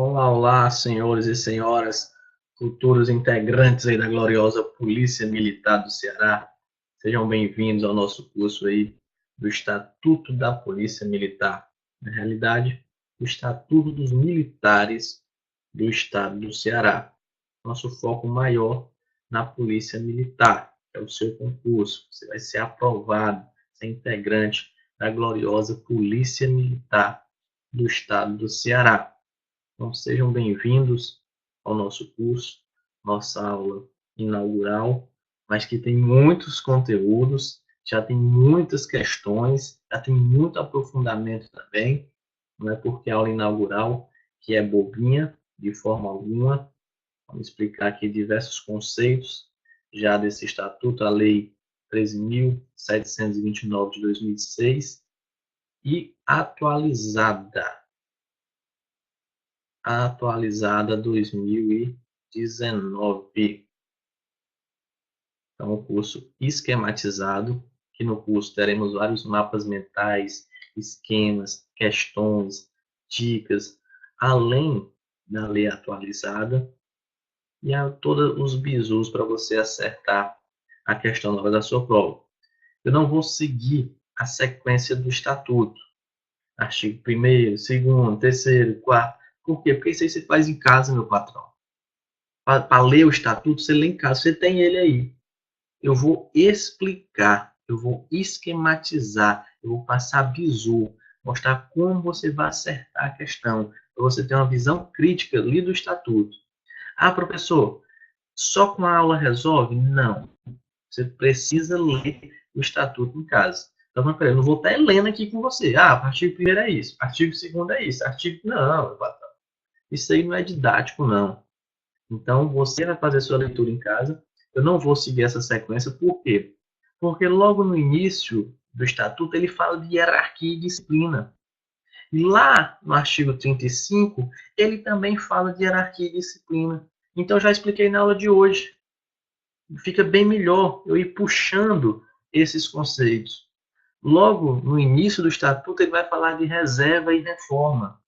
Olá, olá, senhores e senhoras, futuros integrantes aí da gloriosa Polícia Militar do Ceará. Sejam bem-vindos ao nosso curso aí do Estatuto da Polícia Militar. Na realidade, o Estatuto dos Militares do Estado do Ceará. Nosso foco maior na Polícia Militar, que é o seu concurso. Você vai ser aprovado, ser integrante da gloriosa Polícia Militar do Estado do Ceará. Então, sejam bem-vindos ao nosso curso, nossa aula inaugural, mas que tem muitos conteúdos, já tem muitas questões, já tem muito aprofundamento também. Não é porque a aula inaugural que é bobinha, de forma alguma. Vamos explicar aqui diversos conceitos já desse estatuto, a Lei 13.729 de 2006 e atualizada 2019. Então, o curso esquematizado, que no curso teremos vários mapas mentais, esquemas, questões, dicas, além da lei atualizada e todos os bizus para você acertar a questão na hora da sua prova. Eu não vou seguir a sequência do estatuto, artigo 1º, 2º, 3º, 4º. Por quê? Porque isso aí você faz em casa, meu patrão. Para ler o estatuto, você lê em casa, você tem ele aí. Eu vou explicar, eu vou esquematizar, eu vou passar bizu, mostrar como você vai acertar a questão, para você ter uma visão crítica ali do estatuto. Ah, professor, só com a aula resolve? Não. Você precisa ler o estatuto em casa. Então, eu não vou estar lendo aqui com você. Ah, artigo 1º é isso, artigo 2º é isso, artigo... Não, isso aí não é didático, não. Então, você vai fazer sua leitura em casa. Eu não vou seguir essa sequência. Por quê? Porque logo no início do Estatuto, ele fala de hierarquia e disciplina. E lá no artigo 35, ele também fala de hierarquia e disciplina. Então, já expliquei na aula de hoje. Fica bem melhor eu ir puxando esses conceitos. Logo no início do Estatuto, ele vai falar de reserva e reforma.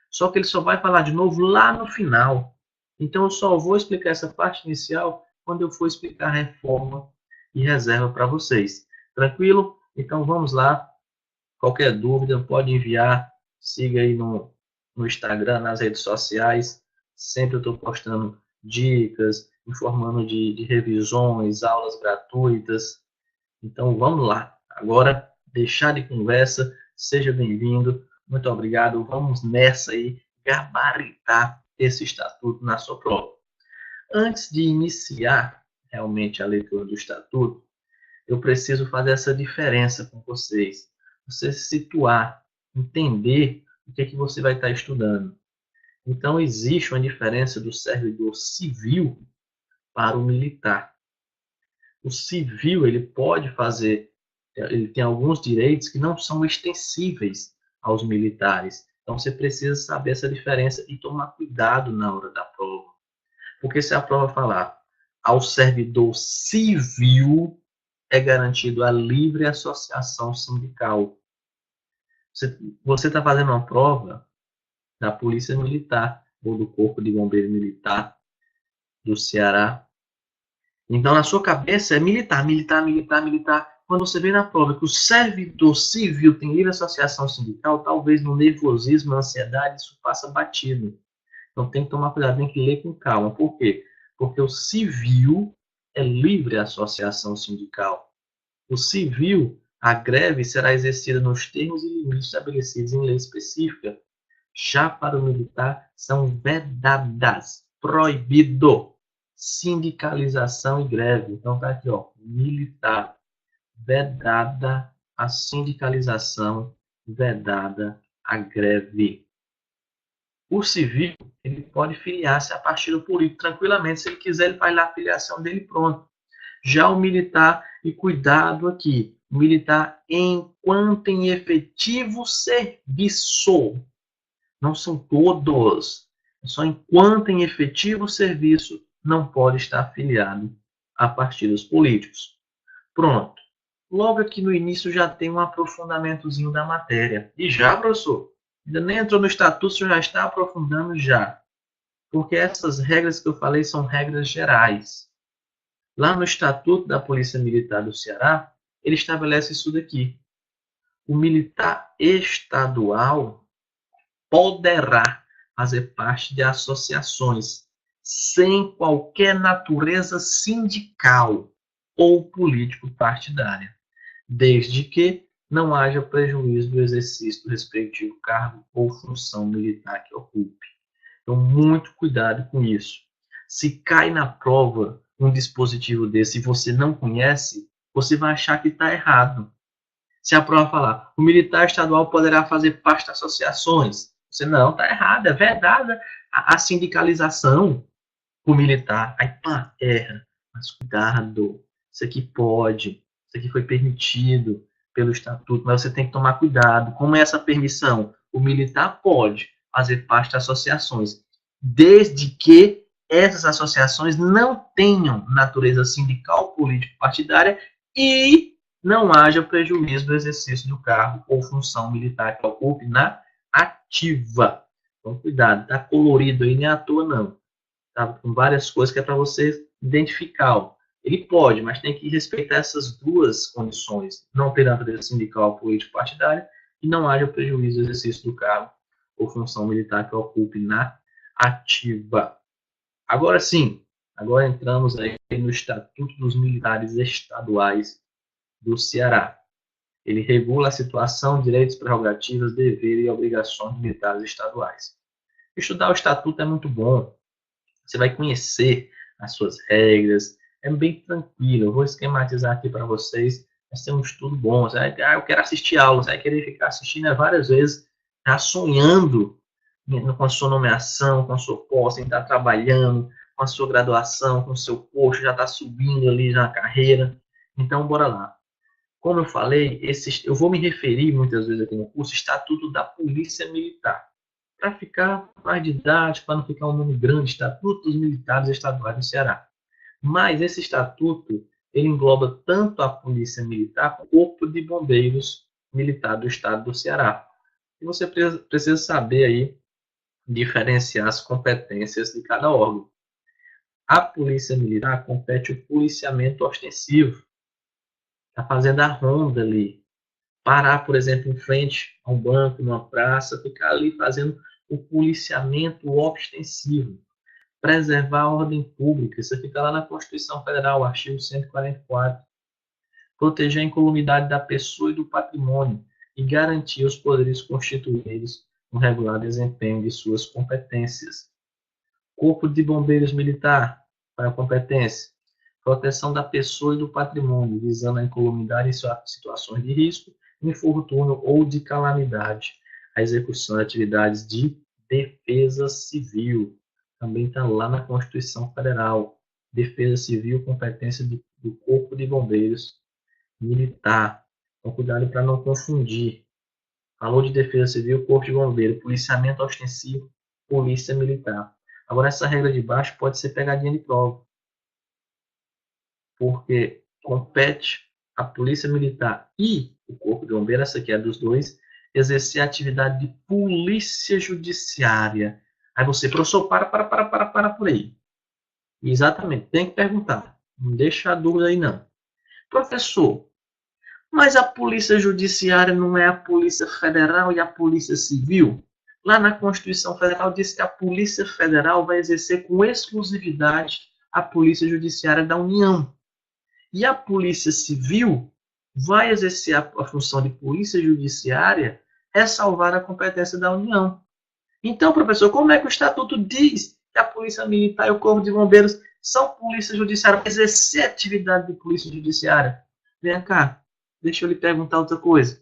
Só que ele só vai falar de novo lá no final. Então, eu só vou explicar essa parte inicial quando eu for explicar reforma e reserva para vocês. Tranquilo? Então, vamos lá. Qualquer dúvida, pode enviar. Siga aí no Instagram, nas redes sociais. Sempre eu estou postando dicas, informando de revisões, aulas gratuitas. Então, vamos lá. Agora, deixar de conversa. Seja bem-vindo. Muito obrigado. Vamos nessa aí, gabaritar esse estatuto na sua prova. Antes de iniciar realmente a leitura do estatuto, eu preciso fazer essa diferença com vocês. Você se situar, entender o que é que você vai estar estudando. Então, existe uma diferença do servidor civil para o militar. O civil, ele pode fazer, ele tem alguns direitos que não são extensíveis aos militares. Então, você precisa saber essa diferença e tomar cuidado na hora da prova. Porque se a prova falar ao servidor civil é garantido a livre associação sindical. Você está fazendo uma prova da Polícia Militar ou do Corpo de Bombeiro Militar do Ceará. Então, na sua cabeça é militar, militar, militar, militar. Quando você vê na prova que o servidor civil tem livre associação sindical, talvez no nervosismo, na ansiedade, isso passa batido. Então, tem que tomar cuidado, tem que ler com calma. Por quê? Porque o civil é livre associação sindical. O civil, a greve será exercida nos termos e limites estabelecidos em lei específica. Já para o militar, são vedadas, proibido, sindicalização e greve. Então tá aqui, ó, militar, vedada a sindicalização, vedada a greve. O civil, ele pode filiar-se a partido político tranquilamente, se ele quiser, ele faz lá a filiação dele pronto. Já o militar, e cuidado aqui, o militar enquanto em efetivo serviço, não são todos, só enquanto em efetivo serviço não pode estar afiliado a partidos políticos. Pronto. Logo aqui no início já tem um aprofundamentozinho da matéria. E já, professor? Ainda nem entrou no estatuto, o senhor já está aprofundando já. Porque essas regras que eu falei são regras gerais. Lá no Estatuto da Polícia Militar do Ceará, ele estabelece isso daqui. O militar estadual poderá fazer parte de associações sem qualquer natureza sindical ou político-partidária, desde que não haja prejuízo do exercício do respectivo cargo ou função militar que ocupe. Então, muito cuidado com isso. Se cai na prova um dispositivo desse e você não conhece, você vai achar que está errado. Se a prova falar, o militar estadual poderá fazer parte de associações, você não, está errado, é verdade a sindicalização o militar. Aí, pá, erra. Mas cuidado, isso aqui pode, isso aqui foi permitido pelo estatuto, mas você tem que tomar cuidado. Como é essa permissão? O militar pode fazer parte de associações, desde que essas associações não tenham natureza sindical, político-partidária e não haja prejuízo do exercício do cargo ou função militar que ocupe na ativa. Então, cuidado, está colorido aí, nem à toa não. Tá? Com várias coisas que é para você identificar. Ele pode, mas tem que respeitar essas duas condições. Não ter natureza sindical, político-partidária e não haja prejuízo do exercício do cargo ou função militar que ocupe na ativa. Agora sim, agora entramos aí no Estatuto dos Militares Estaduais do Ceará. Ele regula a situação, direitos, prerrogativas, deveres e obrigações dos militares estaduais. Estudar o Estatuto é muito bom. Você vai conhecer as suas regras, é bem tranquilo. Eu vou esquematizar aqui para vocês. Vai ser um estudo bom. Você vai, eu quero assistir aula, você vai querer ficar assistindo várias vezes, tá sonhando com a sua nomeação, com a sua posse, em estar trabalhando, com a sua graduação, com o seu posto, já está subindo ali na carreira. Então, bora lá. Como eu falei, eu vou me referir muitas vezes aqui no curso, Estatuto da Polícia Militar, para ficar mais didático, para não ficar um nome grande, Estatuto dos Militares Estaduais do Ceará. Mas esse estatuto, ele engloba tanto a Polícia Militar quanto o Corpo de Bombeiros Militar do Estado do Ceará. E você precisa saber aí diferenciar as competências de cada órgão. A Polícia Militar compete o policiamento ostensivo, está fazendo a ronda ali, parar, por exemplo, em frente a um banco, numa praça, ficar ali fazendo o policiamento ostensivo, preservar a ordem pública, isso fica lá na Constituição Federal, artigo 144, proteger a incolumidade da pessoa e do patrimônio e garantir os poderes constituídos no regular desempenho de suas competências. Corpo de Bombeiros Militar, para a competência, proteção da pessoa e do patrimônio, visando a incolumidade em situações de risco, infortúnio ou de calamidade, a execução de atividades de defesa civil. Também está lá na Constituição Federal. Defesa civil, competência do Corpo de Bombeiros Militar. Então, cuidado para não confundir. Falou de defesa civil, Corpo de Bombeiro, policiamento ostensivo, polícia militar. Agora, essa regra de baixo pode ser pegadinha de prova, porque compete a Polícia Militar e o Corpo de Bombeiro, essa aqui é dos dois, exercer a atividade de polícia judiciária. Aí você, professor, para por aí. Exatamente, tem que perguntar. Não deixa a dúvida aí, não. Professor, mas a Polícia Judiciária não é a Polícia Federal e a Polícia Civil? Lá na Constituição Federal diz que a Polícia Federal vai exercer com exclusividade a Polícia Judiciária da União. E a Polícia Civil vai exercer a função de Polícia Judiciária ressalvar a competência da União. Então, professor, como é que o Estatuto diz que a Polícia Militar e o Corpo de Bombeiros são Polícia Judiciária para exercer a atividade de Polícia Judiciária? Vem cá, deixa eu lhe perguntar outra coisa.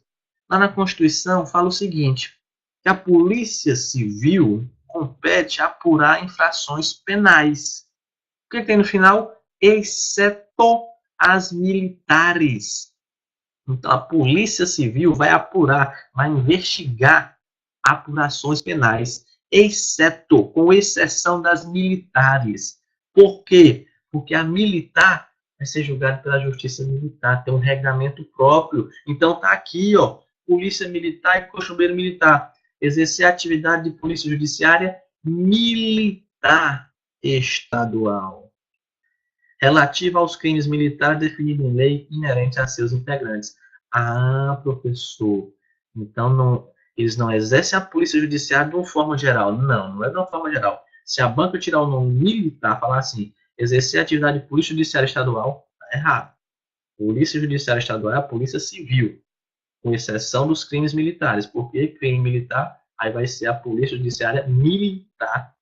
Lá na Constituição fala o seguinte, que a Polícia Civil compete apurar infrações penais. O que tem no final? Exceto as militares. Então, a Polícia Civil vai apurar, vai investigar apurações penais, exceto, com exceção das militares. Por quê? Porque a militar vai ser julgada pela Justiça Militar, tem um regramento próprio. Então, está aqui, ó, Polícia Militar e Corpo de Bombeiro Militar. exercer atividade de polícia judiciária militar estadual, relativa aos crimes militares definidos em lei inerente a seus integrantes. Ah, professor, então eles não exercem a polícia judiciária de uma forma geral. Não, não é de uma forma geral. Se a banca tirar o nome militar, falar assim, exercer a atividade de polícia judiciária estadual, está errado. Polícia judiciária estadual é a polícia civil, com exceção dos crimes militares. Porque crime militar, aí vai ser a polícia judiciária militar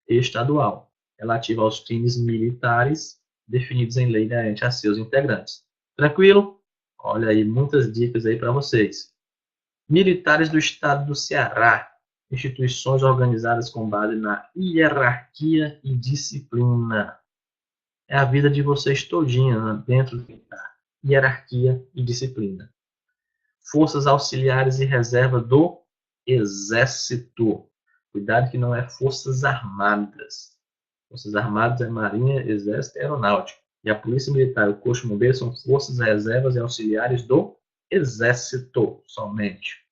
estadual, relativa aos crimes militares definidos em lei inerente a seus integrantes. Tranquilo? Olha aí, muitas dicas aí para vocês. Militares do Estado do Ceará, instituições organizadas com base na hierarquia e disciplina. É a vida de vocês todinha dentro do militar. Hierarquia e disciplina. Forças auxiliares e reserva do Exército. Cuidado que não é Forças Armadas. Forças Armadas é Marinha, Exército e Aeronáutica. E a Polícia Militar e o Corpo de Bombeiros são forças, reservas e auxiliares do Exército somente.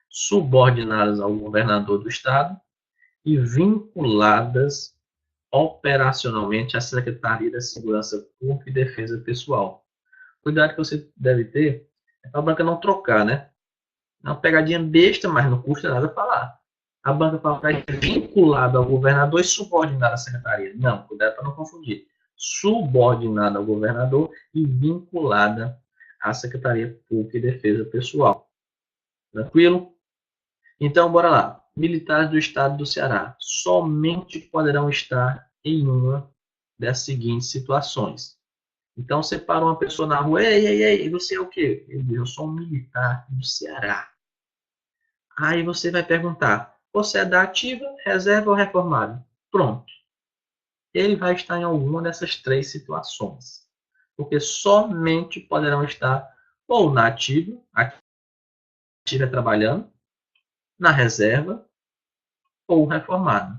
Subordinadas ao governador do Estado e vinculadas operacionalmente à Secretaria da Segurança Pública e Defesa Pessoal. Cuidado que você deve ter é para a banca não trocar, né? É uma pegadinha besta, mas não custa nada falar. A banca fala que é vinculada ao governador e subordinada à secretaria. Não, cuidado para não confundir. Subordinada ao governador e vinculada à Secretaria Pública e Defesa Pessoal. Tranquilo? Então, bora lá. Militares do Estado do Ceará somente poderão estar em uma das seguintes situações. Então, você para uma pessoa na rua, ei, você é o quê? Eu sou um militar do Ceará. Aí você vai perguntar, você é da ativa, reserva ou reformado? Pronto. Ele vai estar em alguma dessas três situações. Porque somente poderão estar ou na ativa trabalhando, na reserva ou reformado.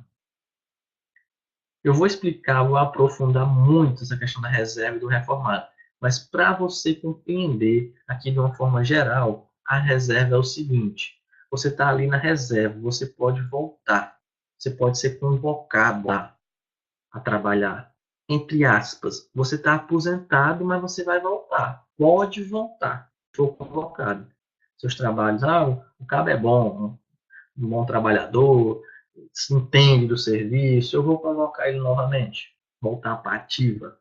Eu vou explicar, vou aprofundar muito essa questão da reserva e do reformado. Mas para você compreender aqui de uma forma geral, a reserva é o seguinte. Você está ali na reserva, você pode voltar. Você pode ser convocado a trabalhar. Entre aspas, você está aposentado, mas você vai voltar. Pode voltar. Estou convocado. Seus trabalhos, o cabo é bom, um bom trabalhador, se entende do serviço, eu vou convocar ele novamente. Voltar para ativa.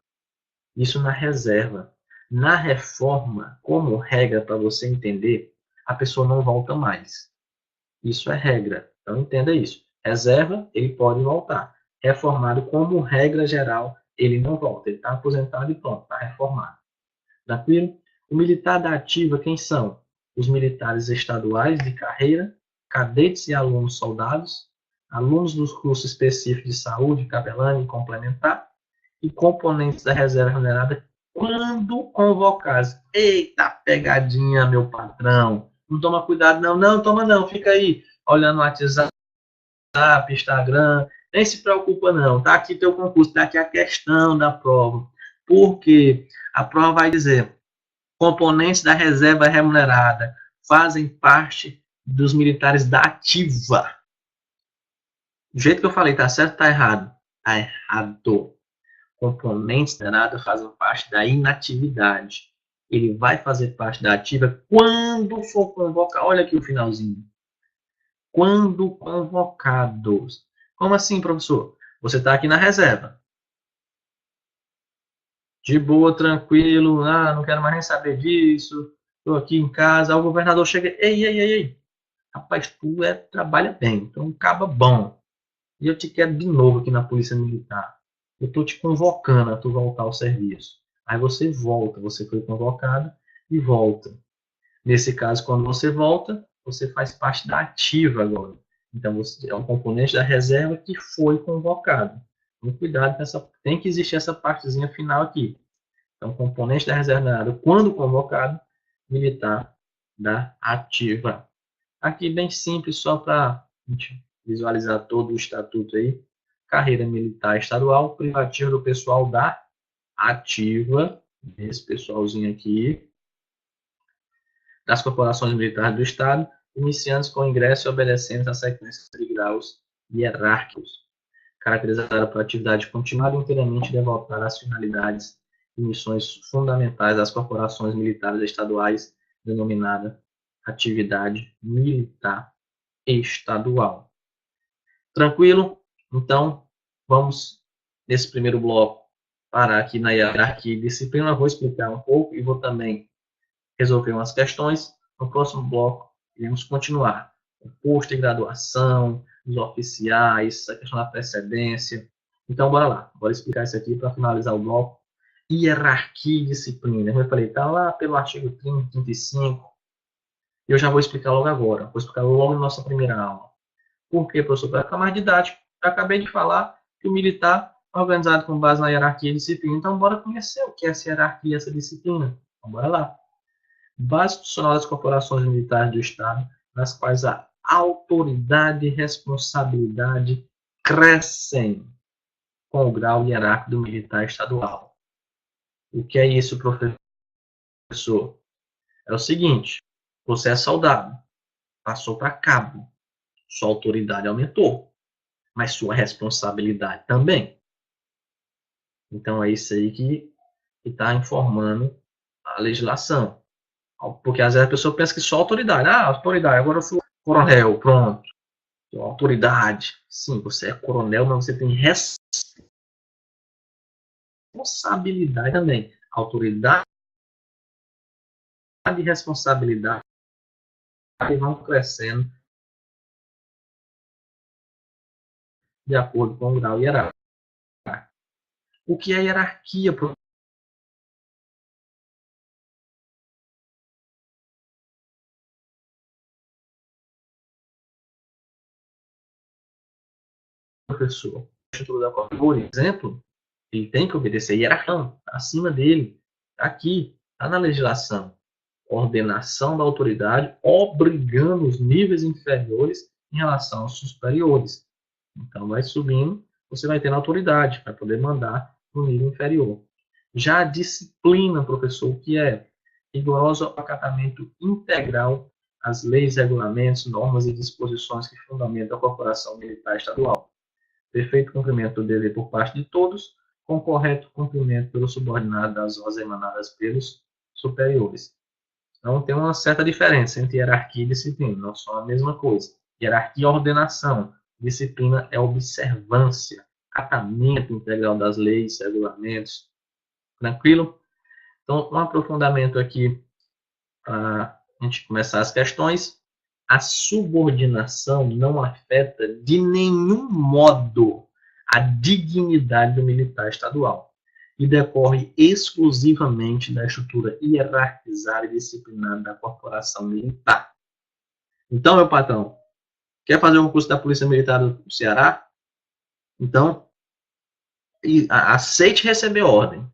Isso na reserva. Na reforma, como regra para você entender, a pessoa não volta mais. Isso é regra. Então entenda isso. Reserva, ele pode voltar. Reformado, como regra geral, ele não volta. Ele está aposentado e pronto, está reformado. Tranquilo? O militar da ativa, quem são? Os militares estaduais de carreira, cadetes e alunos soldados, alunos dos cursos específicos de saúde, capelania e complementar, e componentes da reserva remunerada quando convocados. Eita pegadinha, meu patrão. Não toma cuidado, não. Não, toma não. Fica aí olhando o WhatsApp, Instagram. Nem se preocupa, não. Tá aqui teu concurso, tá aqui a questão da prova. Porque a prova vai dizer: componentes da reserva remunerada fazem parte dos militares da ativa. Do jeito que eu falei, tá certo ou tá errado? Tá errado. Componentes da nada fazem parte da inatividade. Ele vai fazer parte da ativa quando for convocado. Olha aqui o finalzinho. Quando convocados. Como assim, professor? Você está aqui na reserva. De boa, tranquilo. Não quero mais nem saber disso. Estou aqui em casa. O governador chega. Ei. Rapaz, tu trabalha bem. Então, acaba bom. E eu te quero de novo aqui na Polícia Militar. Eu estou te convocando a tu voltar ao serviço. Aí você volta, você foi convocado e volta. Nesse caso, quando você volta, você faz parte da ativa agora. Então, você é um componente da reserva que foi convocado. Então, cuidado com essa. Tem que existir essa partezinha final aqui. Então, componente da reserva, quando convocado, militar da ativa. Aqui, bem simples, só para a gente visualizar todo o estatuto aí. Carreira militar estadual, privativa do pessoal da ativa, esse pessoalzinho aqui, das corporações militares do Estado iniciantes com ingresso e obedecentes à sequência de graus hierárquicos, caracterizada por atividade continuada e inteiramente devotada às finalidades e missões fundamentais das corporações militares estaduais, denominada atividade militar estadual. Tranquilo? Então, vamos, nesse primeiro bloco, parar aqui na hierarquia e disciplina. Vou explicar um pouco e vou também resolver umas questões. No próximo bloco, iremos continuar. O posto de graduação, os oficiais, a questão da precedência. Então, bora lá. Bora explicar isso aqui para finalizar o bloco. Hierarquia e disciplina. Como eu falei, está lá pelo artigo 30, 35. Eu já vou explicar logo agora. Vou explicar logo na nossa primeira aula. Por quê, professor? Para ficar mais didático. Eu acabei de falar que o militar é organizado com base na hierarquia e disciplina. Então, bora conhecer o que é essa hierarquia e essa disciplina. Então, bora lá. Base institucional das corporações militares do Estado, nas quais a autoridade e responsabilidade crescem com o grau hierárquico do militar estadual. O que é isso, professor? É o seguinte, você é soldado, passou para cabo, sua autoridade aumentou, mas sua responsabilidade também. Então é isso aí que está informando a legislação. Porque às vezes a pessoa pensa que só autoridade. Ah, autoridade, agora eu sou coronel, pronto. Autoridade. Sim, você é coronel, mas você tem responsabilidade também. Autoridade e responsabilidade vão crescendo de acordo com o grau hierárquico. O que é hierarquia, professor? Por exemplo, ele tem que obedecer a hierarquia acima dele. Aqui, está na legislação. Ordenação da autoridade, obrigando os níveis inferiores em relação aos superiores. Então, vai subindo, você vai tendo autoridade para poder mandar no nível inferior. Já a disciplina, professor, o que é? Rigoroso acatamento integral às leis, regulamentos, normas e disposições que fundamentam a corporação militar estadual. Perfeito cumprimento do dever por parte de todos, com correto cumprimento pelo subordinado das ordens emanadas pelos superiores. Então, tem uma certa diferença entre hierarquia e disciplina, não são a mesma coisa. Hierarquia é ordenação, disciplina é observância, acatamento integral das leis, regulamentos. Tranquilo? Então, um aprofundamento aqui para a gente começar as questões. A subordinação não afeta de nenhum modo a dignidade do militar estadual e decorre exclusivamente da estrutura hierarquizada e disciplinada da corporação militar. Então, meu patrão, quer fazer um curso da Polícia Militar do Ceará? Então, aceite receber ordem.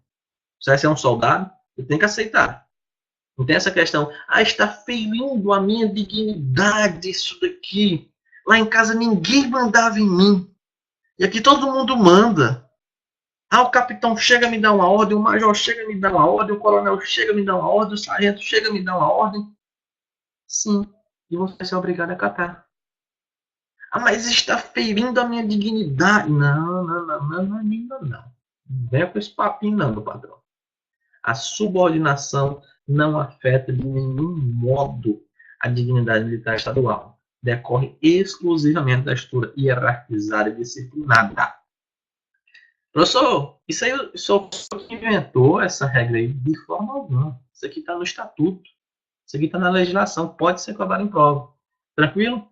Você vai ser um soldado? Você tem que aceitar. Não tem essa questão, está ferindo a minha dignidade isso daqui. Lá em casa ninguém mandava em mim. E aqui todo mundo manda. O capitão chega a me dar uma ordem, o major chega a me dar uma ordem, o coronel chega a me dar uma ordem, o sargento chega a me dar uma ordem. Sim, e você vai ser obrigado a acatar. Mas está ferindo a minha dignidade. Não. Não vem com esse papinho não, meu padrão. A subordinação não afeta de nenhum modo a dignidade militar estadual. Decorre exclusivamente da estrutura hierarquizada e disciplinada. Professor, isso aí o senhor que inventou essa regra aí de forma alguma. Isso aqui está no estatuto. Isso aqui está na legislação. Pode ser cobrado em prova. Tranquilo?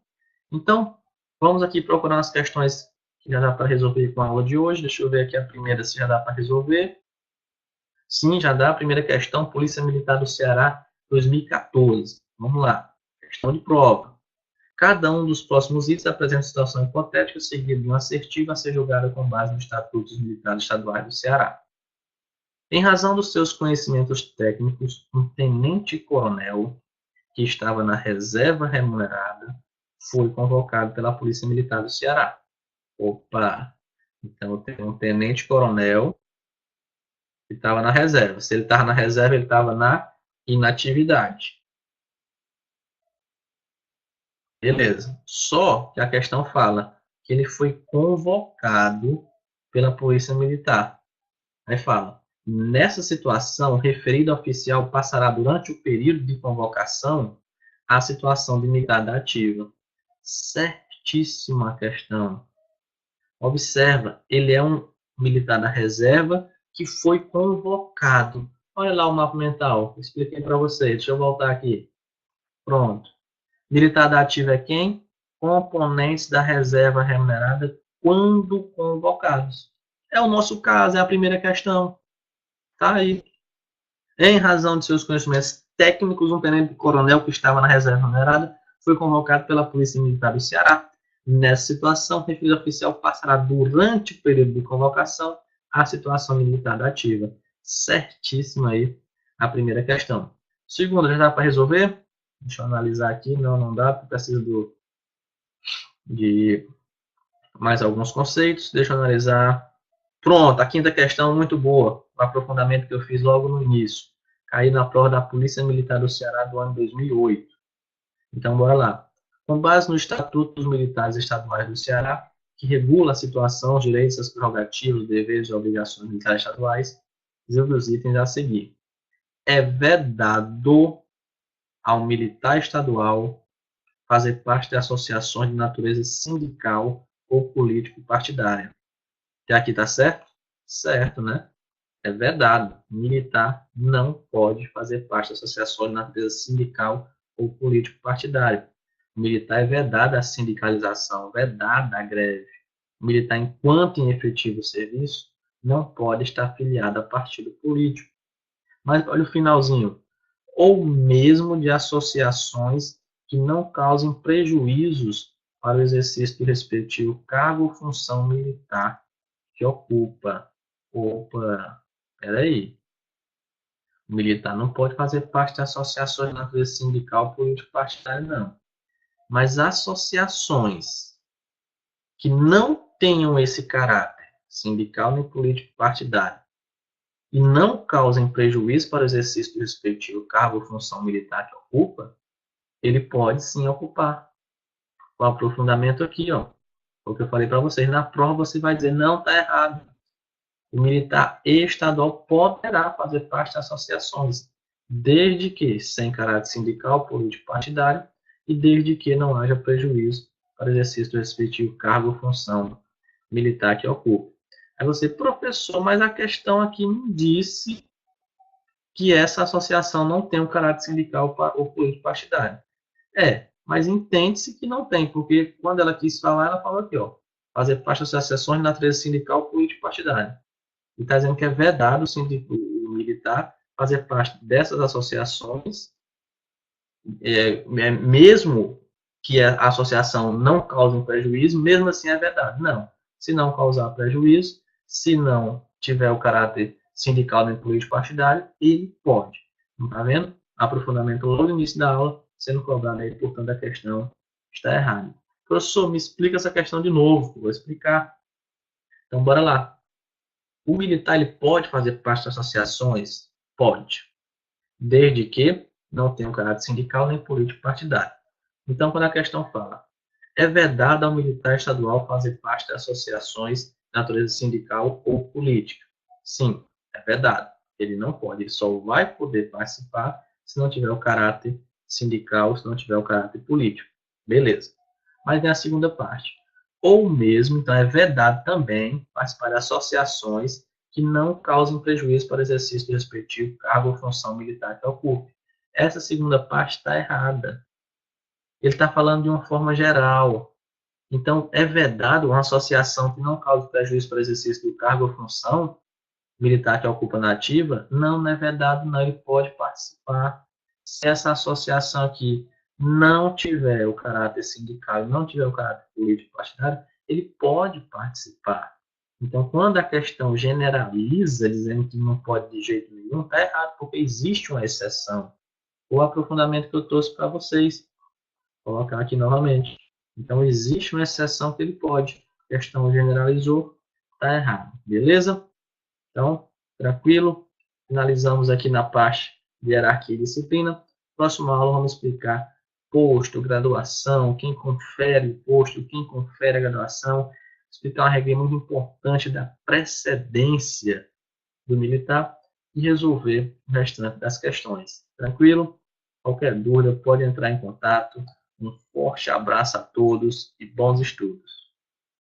Então, vamos aqui procurar as questões que já dá para resolver com a aula de hoje. Deixa eu ver aqui a primeira se já dá para resolver. Sim, já dá a primeira questão, Polícia Militar do Ceará, 2014. Vamos lá. Questão de prova. Cada um dos próximos itens apresenta situação hipotética seguida de uma assertiva a ser julgada com base nos estatutos militares estaduais do Ceará. Em razão dos seus conhecimentos técnicos, um tenente-coronel que estava na reserva remunerada foi convocado pela Polícia Militar do Ceará. Opa! Então, tem um tenente-coronel que estava na reserva. Se ele estava na reserva, ele estava na inatividade. Beleza. Só que a questão fala que ele foi convocado pela Polícia Militar. Aí fala, nessa situação, o referido oficial passará durante o período de convocação a situação de unidade ativa. Certíssima questão. Observa, ele é um militar da reserva que foi convocado. Olha lá o mapa mental, expliquei para você. Deixa eu voltar aqui. Pronto. Militar da ativa é quem? Componentes da reserva remunerada quando convocados. É o nosso caso, é a primeira questão. Tá aí. Em razão de seus conhecimentos técnicos, um tenente-coronel que estava na reserva remunerada foi convocado pela Polícia Militar do Ceará. Nessa situação, o referido oficial passará durante o período de convocação a situação militar da ativa. Certíssimo aí a primeira questão. Segunda, já dá para resolver? Deixa eu analisar aqui. Não dá, porque precisa de mais alguns conceitos. Deixa eu analisar. Pronto, a quinta questão, muito boa. O aprofundamento que eu fiz logo no início. Caí na prova da Polícia Militar do Ceará do ano 2008. Então, bora lá. Com base no Estatuto dos Militares Estaduais do Ceará, que regula a situação, os direitos, as prerrogativas, os deveres e obrigações militares estaduais, os itens a seguir. É vedado ao militar estadual fazer parte de associações de natureza sindical ou político-partidária. E aqui está certo? Certo, né? É vedado. Militar não pode fazer parte de associações de natureza sindical ou político-partidária. O militar é vedado a sindicalização, vedado a greve. O militar, enquanto em efetivo serviço, não pode estar afiliado a partido político. Mas olha o finalzinho. Ou mesmo de associações que não causem prejuízos para o exercício do respectivo cargo ou função militar que ocupa. Opa, peraí. O militar não pode fazer parte de associações de natureza sindical, político, partidária, não. Mas associações que não tenham esse caráter sindical nem político partidário e não causem prejuízo para o exercício do respectivo cargo ou função militar que ocupa, ele pode sim ocupar. O aprofundamento aqui, ó. O que eu falei para vocês, na prova você vai dizer, não, está errado. O militar estadual poderá fazer parte de associações, desde que sem caráter sindical, político partidário e desde que não haja prejuízo para o exercício do respectivo cargo ou função militar que ocupe. Aí você, professor, mas a questão aqui não disse que essa associação não tem um caráter sindical ou político partidário. Mas entende-se que não tem, porque quando ela quis falar, ela falou aqui, ó, fazer parte de associações de natureza sindical, político partidária. E está dizendo que é vedado o militar fazer parte dessas associações, mesmo que a associação não cause um prejuízo, mesmo assim é vedado. Não. Se não causar prejuízo, se não tiver o caráter sindical nem político partidário, ele pode. Não está vendo? Aprofundamento logo no início da aula, sendo cobrado aí, portanto, a questão está errada. Professor, me explica essa questão de novo. Vou explicar. Então, bora lá. O militar ele pode fazer parte de associações? Pode. Desde que não tenha um caráter sindical nem político partidário. Então, quando a questão fala, é vedado ao militar estadual fazer parte de associações de natureza sindical ou política? Sim, é vedado. Ele não pode, ele só vai poder participar se não tiver o caráter sindical, se não tiver o caráter político. Beleza. Mas vem a segunda parte. Ou mesmo, então é vedado também participar de associações que não causem prejuízo para o exercício do respectivo cargo ou função militar que ocupe. Essa segunda parte está errada. Ele está falando de uma forma geral. Então, é vedado uma associação que não cause prejuízo para o exercício do cargo ou função militar que ocupa na ativa? Não, não é vedado, não. Ele pode participar. Se essa associação aqui não tiver o caráter sindical, não tiver o caráter político partidário, ele pode participar. Então, quando a questão generaliza, dizendo que não pode de jeito nenhum, está errado, porque existe uma exceção. O aprofundamento que eu trouxe para vocês, vou colocar aqui novamente. Então, existe uma exceção que ele pode. A questão generalizou, está errado. Beleza? Então, tranquilo. Finalizamos aqui na parte de hierarquia e disciplina. Próxima aula vamos explicar posto, graduação, quem confere o posto, quem confere a graduação, explicar uma regra muito importante da precedência do militar e resolver o restante das questões. Tranquilo? Qualquer dúvida pode entrar em contato. Um forte abraço a todos e bons estudos.